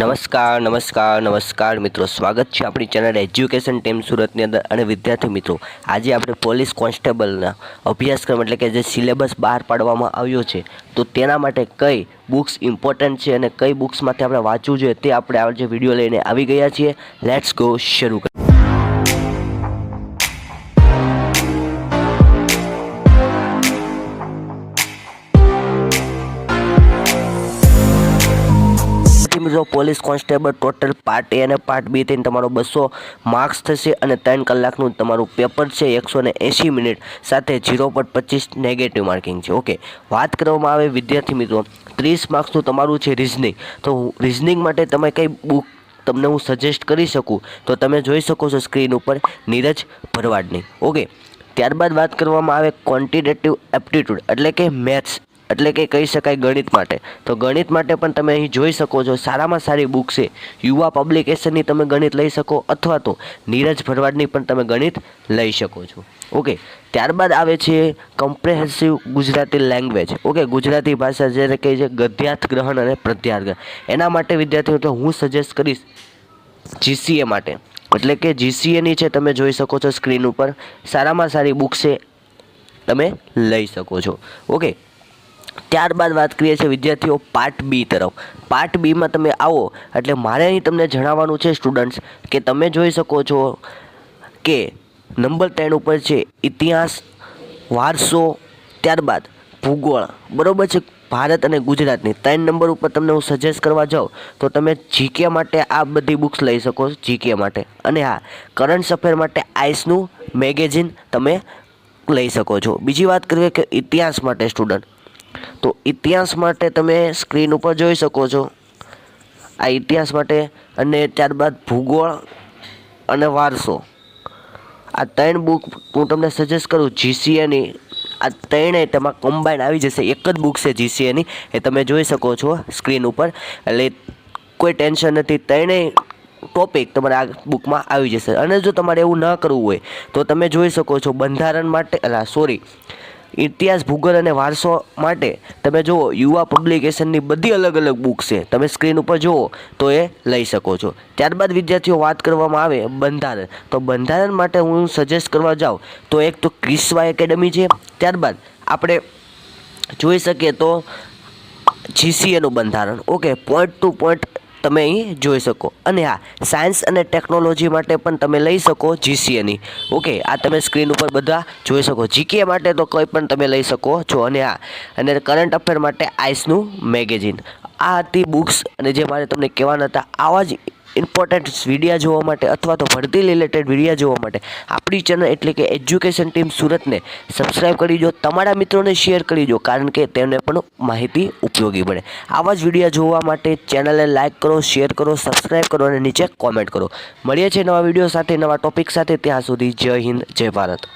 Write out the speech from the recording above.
નમસ્કાર મિત્રો, સ્વાગત છે આપણી ચેનલ એજ્યુકેશન ટીમ સુરતની અંદર. અને વિદ્યાર્થી મિત્રો, આજે આપણે પોલીસ કોન્સ્ટેબલના અભ્યાસક્રમ એટલે કે જે સિલેબસ બહાર પાડવામાં આવ્યો છે, તો તેના માટે કઈ બુક્સ ઇમ્પોર્ટન્ટ છે અને કઈ બુક્સમાંથી આપણે વાંચવું જોઈએ તે આપણે આજે વિડીયો લઈને આવી ગયા છીએ. લેટ્સ ગો, શરૂ કરીએ. મિત્રો, પોલીસ કોન્સ્ટેબલ ટોટલ પાર્ટ એ અને પાર્ટ બી થઈને તમારો 200 માર્ક્સ થશે અને 3 કલાકનું તમારું પેપર છે. 180 મિનિટ સાથે 0.25 નેગેટિવ માર્કિંગ છે. ઓકે, વાત કરવામાં આવે વિદ્યાર્થી મિત્રો, 30 માર્ક્સનું તમારું છે રિઝનિંગ. તો રિઝનિંગ માટે તમે કઈ બુક તમને હું સજેસ્ટ કરી શકું તો તમે જોઈ શકો છો સ્ક્રીન ઉપર, નીરજ ભરવાડની. ઓકે, ત્યારબાદ વાત કરવામાં આવે ક્વોન્ટિટેટિવ એપ્ટિટ્યૂડ એટલે કે મેથ્સ એટલે કે કહી શકાય ગણિત માટે. તો ગણિત માટે પણ તમે અહીં જોઈ શકો છો સારામાં સારી બુક છે યુવા પબ્લિકેશનની, તમે ગણિત લઈ શકો, અથવા તો નીરજ ભરવાડની પણ તમે ગણિત લઈ શકો છો. ઓકે, ત્યારબાદ આવે છે કમ્પ્રેહેન્સિવ ગુજરાતી લેંગ્વેજ. ઓકે, ગુજરાતી ભાષા જેને કહે છે ગદ્યાર્થ ગ્રહણ અને પ્રત્યાર્થ ગ્રહણ. એના માટે વિદ્યાર્થીઓ તો હું સજેસ્ટ કરીશ જીસીએ માટે, એટલે કે જીસીએની છે, તમે જોઈ શકો છો સ્ક્રીન ઉપર. સારામાં સારી બુક છે, તમે લઈ શકો છો. ઓકે, ત્યારબાદ વાત કરીએ છીએ વિદ્યાર્થીઓ પાર્ટ બી તરફ. પાર્ટ બીમાં તમે આવો એટલે મારે અહીં તમને જણાવવાનું છે સ્ટુડન્ટ્સ કે તમે જોઈ શકો છો કે નંબર 3 ઉપર છે ઇતિહાસ, વારસો, ત્યારબાદ ભૂગોળ. બરાબર છે, ભારત અને ગુજરાતની 3 નંબર ઉપર તમને હું સજેસ્ટ કરવા જાઉં તો તમે જીકે માટે આ બધી બુક્સ લઈ શકો છો, જીકે માટે. અને હા, કરંટ અફેર માટે આઈસનું મેગેઝિન તમે લઈ શકો છો. બીજી વાત કરીએ કે ઇતિહાસ માટે સ્ટુડન્ટ, તો ઇતિહાસ માટે તમે સ્ક્રીન ઉપર જોઈ શકો છો આ ઇતિહાસ માટે. અને ત્યારબાદ ભૂગોળ અને વારસો, આ 3 બુક હું તમને સજેસ્ટ કરું જીસીએની. આ 3 તેમાં કમ્બાઈન આવી જશે, એક જ બુક છે જીસીએની, એ તમે જોઈ શકો છો સ્ક્રીન ઉપર. એટલે કોઈ ટેન્શન નથી, 3 ટોપિક તમારે આ બુકમાં આવી જશે. અને જો તમારે એવું ન કરવું હોય તો તમે જોઈ શકો છો બંધારણ માટે, ઇતિહાસ, ભૂગોળ અને વારસો માટે તમે જુઓ યુવા પબ્લિકેશનની બધી અલગ અલગ બુક છે, તમે સ્ક્રીન ઉપર જુઓ તો એ લઈ શકો છો. ત્યારબાદ વિદ્યાર્થીઓ વાત કરવામાં આવે બંધારણ, તો બંધારણ માટે હું સજેસ્ટ કરવા જાઉં તો એક તો ક્રિસ્વા એકેડમી છે. ત્યારબાદ આપણે જોઈ શકીએ તો જીસીએનું બંધારણ. ઓકે, પોઈન્ટ ટુ પોઈન્ટ તમે અહીં જોઈ શકો. અને હા, સાયન્સ અને ટેકનોલોજી માટે પણ તમે લઈ શકો જીસીએની. ઓકે, આ તમે સ્ક્રીન ઉપર બધા જોઈ શકો. જીકે માટે તો કોઈ પણ તમે લઈ શકો છો. અને હા, અને કરંટ અફેર માટે આઈસનું મેગેઝિન. આ હતી બુક્સ, અને જે મારે તમને કહેવાના હતા. આવા જ ઇમ્પોર્ટન્ટ વિડીયો જોવા માટે અથવા તો ભરતી રિલેટેડ વિડીયો જોવા માટે આપણી ચેનલ એટલે કે એજ્યુકેશન ટીમ સુરતને સબસ્ક્રાઈબ કરી દો, તમારા મિત્રોને શેર કરી દો, કારણ કે તેમને પણ માહિતી ઉપયોગી પડે. આવા જ વિડીયો જોવા માટે ચેનલને લાઇક કરો, શેર કરો, સબસ્ક્રાઈબ કરો અને નીચે કોમેન્ટ કરો. મળીએ છીએ નવા વિડીયો સાથે, નવા ટોપિક સાથે. ત્યાં સુધી જય હિન્દ, જય ભારત.